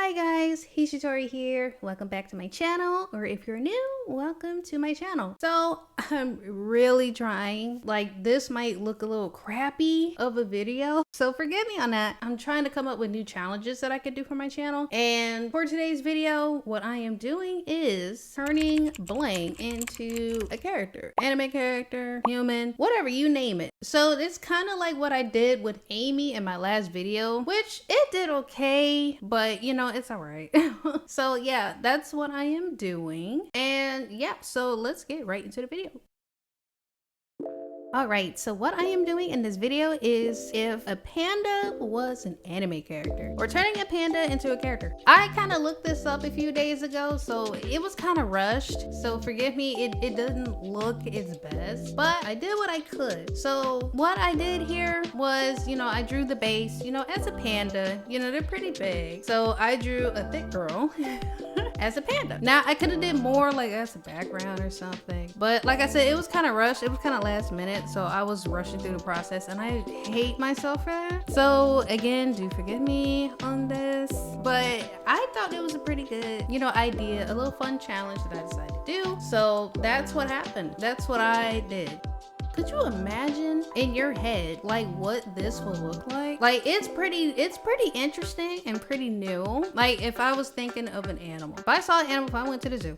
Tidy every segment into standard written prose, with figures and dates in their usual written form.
Hi guys, Hishitori here. Welcome back to my channel, or if you're new, welcome to my channel. So I'm really trying, like this might look a little crappy of a video, so forgive me on that. I'm trying to come up with new challenges that I could do for my channel. And for today's video, what I am doing is turning Blank into a character, anime character, human, whatever you name it. So it's kind of like what I did with Amy in my last video, which it did okay, but you know, it's all right. So yeah, that's what I am doing. And yeah, so let's get right into the video. Alright, so what I am doing in this video is if a panda was an anime character, or turning a panda into a character. I kind of looked this up a few days ago, so it was kind of rushed, so forgive me, it doesn't look its best, but I did what I could. So what I did here was, you know, I drew the base, you know, as a panda, you know, they're pretty big. So I drew a thick girl as a panda. Now I could have did more like as a background or something, but like I said, it was kind of rushed, it was kind of last minute. So I was rushing through the process and I hate myself for that. So again, do forgive me on this, but I thought it was a pretty good, you know, idea, a little fun challenge that I decided to do. So that's what happened. That's what I did. Could you imagine in your head like what this will look like? Like it's pretty interesting and pretty new. Like if I was thinking of an animal, if I saw an animal, if I went to the zoo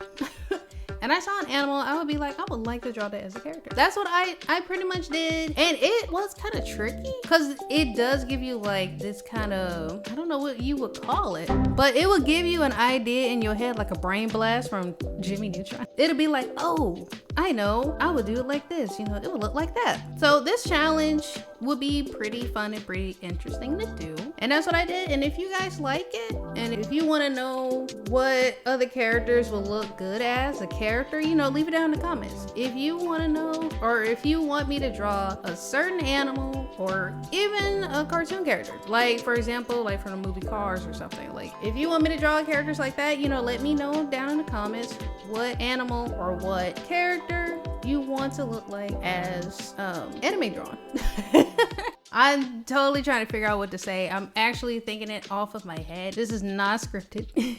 and I saw an animal, I would be like, I would like to draw that as a character. That's what I pretty much did. And it was kind of tricky because it does give you like this kind of, I don't know what you would call it, but it will give you an idea in your head, like a brain blast from Jimmy Neutron. It'll be like, oh, I know, I would do it like this, you know, it would look like that. So this challenge would be pretty fun and pretty interesting to do. And that's what I did. And if you guys like it, and if you want to know what other characters will look good as a character, you know, leave it down in the comments. If you want to know, or if you want me to draw a certain animal or even a cartoon character, like for example, like from the movie Cars or something, like if you want me to draw characters like that, you know, let me know down in the comments what animal or what character you want to look like as anime drawn. I'm totally trying to figure out what to say. I'm actually thinking it off of my head. This is not scripted.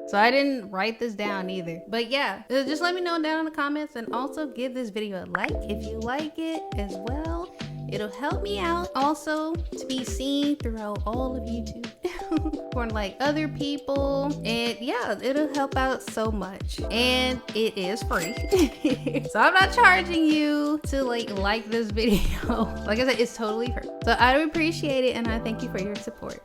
So I didn't write this down either. But yeah, just let me know down in the comments, and also give this video a like if you like it as well. It'll help me out also to be seen throughout all of YouTube for like other people, and yeah, it'll help out so much, and it is free. So I'm not charging you to like this video. Like I said, it's totally free. So I appreciate it, and I thank you for your support.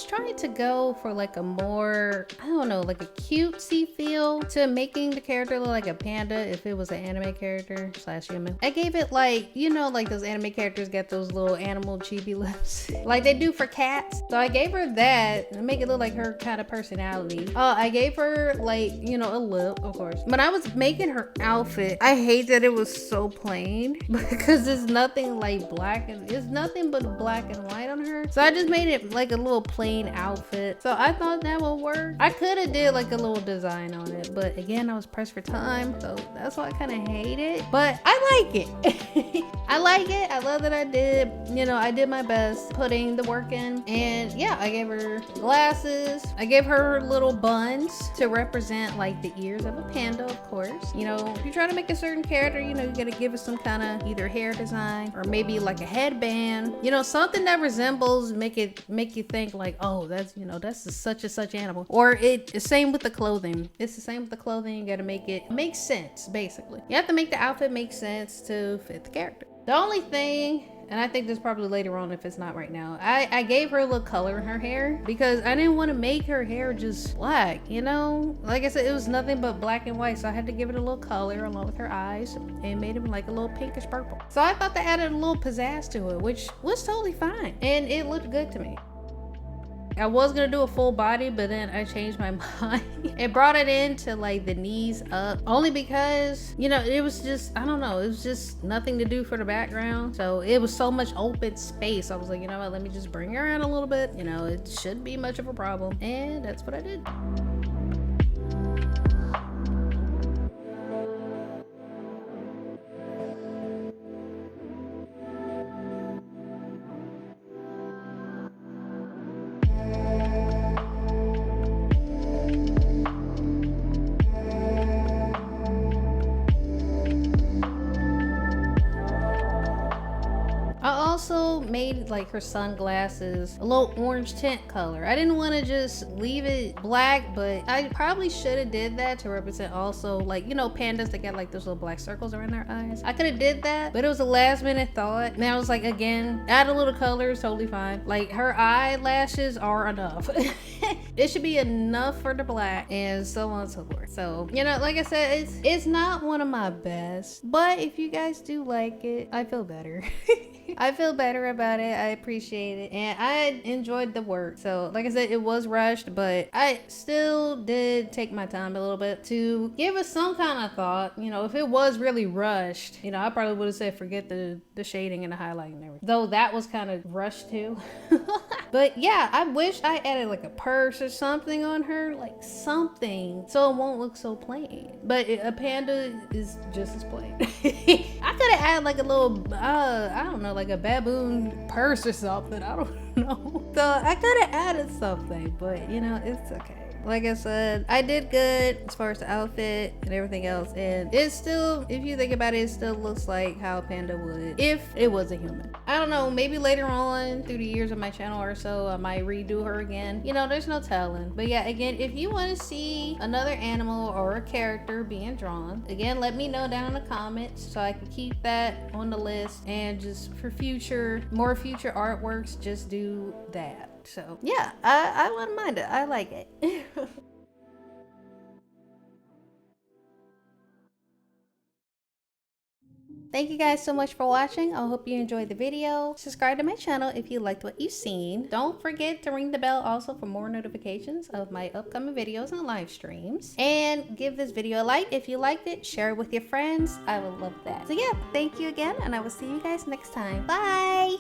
Trying to go for like a more, I don't know, like a cutesy feel to making the character look like a panda if it was an anime character slash human. I gave it like, you know, like those anime characters get those little animal chibi lips like they do for cats. So I gave her that to make it look like her kind of personality. I gave her like, you know, a lip, of course. When I was making her outfit, I hate that it was so plain because there's nothing like black, and it's nothing but black and white on her. So I just made it like a little plain outfit. So I thought that would work. I could have did like a little design on it, but again, I was pressed for time, so that's why I kind of hate it, but I like it. I like it. I love that I did, you know, I did my best putting the work in. And yeah, I gave her glasses, I gave her little buns to represent like the ears of a panda, of course. You know, if you're trying to make a certain character, you know, you gotta give it some kind of either hair design or maybe like a headband, you know, something that resembles, make you think like, oh, that's, you know, that's a such and such animal. Or it's same with the clothing. It's the same with the clothing. You gotta make it make sense, basically. You have to make the outfit make sense to fit the character. The only thing, and I think this probably later on if it's not right now, I gave her a little color in her hair because I didn't want to make her hair just black, you know? Like I said, it was nothing but black and white, so I had to give it a little color along with her eyes and made them like a little pinkish purple. So I thought that added a little pizzazz to it, which was totally fine, and it looked good to me. I was gonna do a full body, but then I changed my mind. It brought it into like the knees up, only because, you know, it was just, I don't know, it was just nothing to do for the background. So it was so much open space. I was like, you know what, let me just bring her around a little bit. You know, it shouldn't be much of a problem. And that's what I did. I also made like her sunglasses a little orange tint color. I didn't want to just leave it black, but I probably should have did that to represent also, like, you know, pandas that get like those little black circles around their eyes. I could have did that, but it was a last minute thought. And I was like, again, add a little color is totally fine. Like her eyelashes are enough. It should be enough for the black, and so on and so forth. So, you know, like I said, it's not one of my best, but if you guys do like it, I feel better. I feel better about it. I appreciate it, and I enjoyed the work. So like I said, it was rushed, but I still did take my time a little bit to give us some kind of thought. You know, if it was really rushed, you know, I probably would have said forget the shading and the highlighting and everything, though that was kind of rushed too. But yeah, I wish I added like a purse or something on her, like something, so it won't look so plain. But a panda is just as plain. I could have added like a little I don't know, like a baboon purse or something. I don't know. So I could have added something, but you know, it's okay. Like I said, I did good as far as the outfit and everything else, and it still, if you think about it, it still looks like how a panda would if it was a human. I don't know, maybe later on through the years of my channel or so, I might redo her again. You know, there's no telling. But yeah, again, if you want to see another animal or a character being drawn, again, let me know down in the comments so I can keep that on the list, and just for more future artworks, just do that. So yeah, I wouldn't mind it. I like it. Thank you guys so much for watching. I hope you enjoyed the video. Subscribe to my channel if you liked what you've seen. Don't forget to ring the bell also for more notifications of my upcoming videos and live streams. And give this video a like if you liked it. Share it with your friends. I would love that. So yeah, thank you again, and I will see you guys next time. Bye!